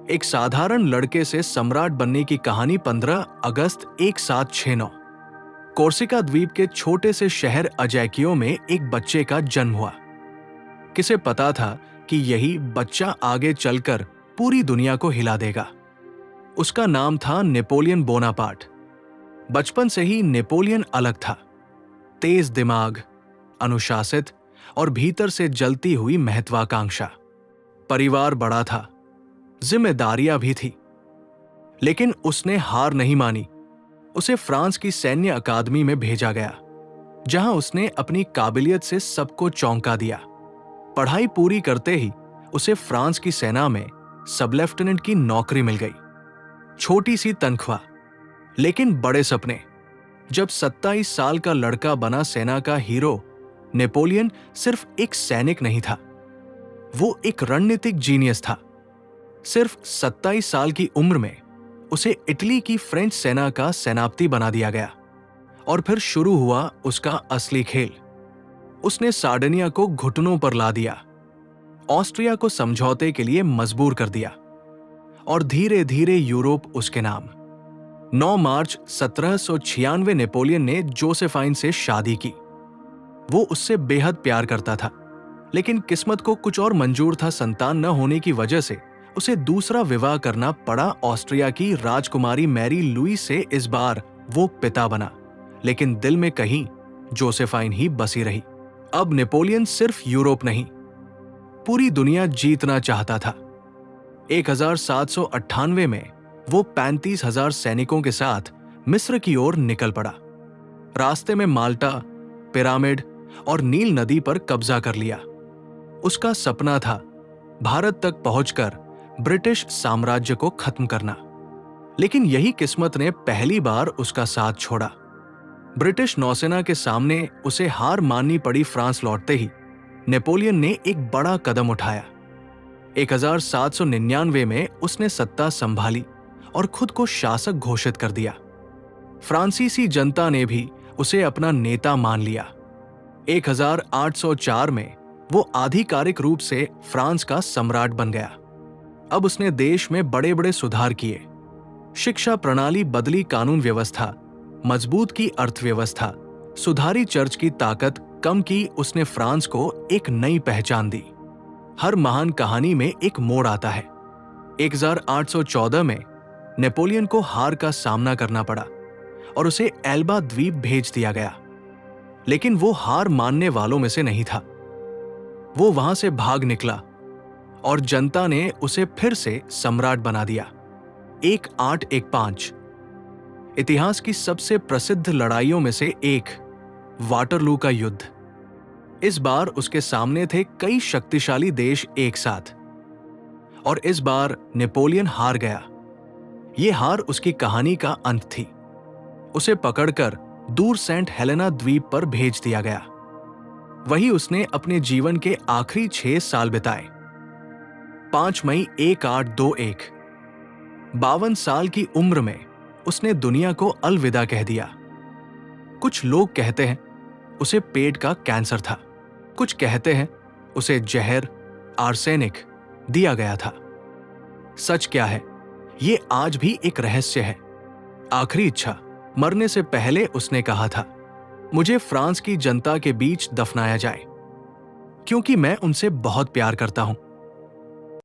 एक साधारण लड़के से सम्राट बनने की कहानी 15 अगस्त 1769 कोर्सिका द्वीप के छोटे से शहर अजैकियो में एक बच्चे का जन्म हुआ। किसे पता था कि यही बच्चा आगे चलकर पूरी दुनिया को हिला देगा। उसका नाम था नेपोलियन बोनापार्ट। बचपन से ही नेपोलियन अलग था। तेज दिमाग, अनुशासित और भीतर से जलती हुई महत्वाकांक्षा। परिवार बड़ा था, जिम्मेदारियां भी थी, लेकिन उसने हार नहीं मानी। उसे फ्रांस की सैन्य अकादमी में भेजा गया, जहां उसने अपनी काबिलियत से सबको चौंका दिया। पढ़ाई पूरी करते ही उसे फ्रांस की सेना में सब लेफ्टिनेंट की नौकरी मिल गई। छोटी सी तनख्वाह, लेकिन बड़े सपने। जब 27 साल का लड़का बना सेना का हीरो, नेपोलियन सिर्फ एक सैनिक नहीं था, वो एक रणनीतिक जीनियस था। सिर्फ 27 साल की उम्र में उसे इटली की फ्रेंच सेना का सेनापति बना दिया गया और फिर शुरू हुआ उसका असली खेल। उसने सार्डिनिया को घुटनों पर ला दिया, ऑस्ट्रिया को समझौते के लिए मजबूर कर दिया और धीरे धीरे यूरोप उसके नाम। 9 मार्च 1796 नेपोलियन ने जोसेफाइन से शादी की। वो उससे बेहद प्यार करता था, लेकिन किस्मत को कुछ और मंजूर था। संतान न होने की वजह से उसे दूसरा विवाह करना पड़ा ऑस्ट्रिया की राजकुमारी मैरी लुई से। इस बार वो पिता बना, लेकिन दिल में कहीं जोसेफाइन ही बसी रही। अब नेपोलियन सिर्फ यूरोप नहीं, पूरी दुनिया जीतना चाहता था। 1798 में वो 35,000 सैनिकों के साथ मिस्र की ओर निकल पड़ा। रास्ते में माल्टा, पिरामिड और नील नदी पर कब्जा कर लिया। उसका सपना था भारत तक पहुंचकर ब्रिटिश साम्राज्य को खत्म करना, लेकिन यही किस्मत ने पहली बार उसका साथ छोड़ा। ब्रिटिश नौसेना के सामने उसे हार माननी पड़ी। फ्रांस लौटते ही नेपोलियन ने एक बड़ा कदम उठाया। 1799 में उसने सत्ता संभाली और खुद को शासक घोषित कर दिया। फ्रांसीसी जनता ने भी उसे अपना नेता मान लिया। 1804 में वो आधिकारिक रूप से फ्रांस का सम्राट बन गया। अब उसने देश में बड़े बड़े सुधार किए। शिक्षा प्रणाली बदली, कानून व्यवस्था मजबूत की, अर्थव्यवस्था सुधारी, चर्च की ताकत कम की। उसने फ्रांस को एक नई पहचान दी। हर महान कहानी में एक मोड़ आता है। 1814 में नेपोलियन को हार का सामना करना पड़ा और उसे एल्बा द्वीप भेज दिया गया, लेकिन वो हार मानने वालों में से नहीं था। वो वहां से भाग निकला और जनता ने उसे फिर से सम्राट बना दिया। 1815 इतिहास की सबसे प्रसिद्ध लड़ाइयों में से एक, वाटरलू का युद्ध। इस बार उसके सामने थे कई शक्तिशाली देश एक साथ, और इस बार नेपोलियन हार गया। ये हार उसकी कहानी का अंत थी। उसे पकड़कर दूर सेंट हेलेना द्वीप पर भेज दिया गया। वहीं उसने अपने जीवन के आखिरी 6 साल बिताए। 5 मई 1821 52 साल की उम्र में उसने दुनिया को अलविदा कह दिया। कुछ लोग कहते हैं उसे पेट का कैंसर था, कुछ कहते हैं उसे जहर, आर्सेनिक दिया गया था। सच क्या है, ये आज भी एक रहस्य है। आखिरी इच्छा, मरने से पहले उसने कहा था, मुझे फ्रांस की जनता के बीच दफनाया जाए, क्योंकि मैं उनसे बहुत प्यार करता हूं।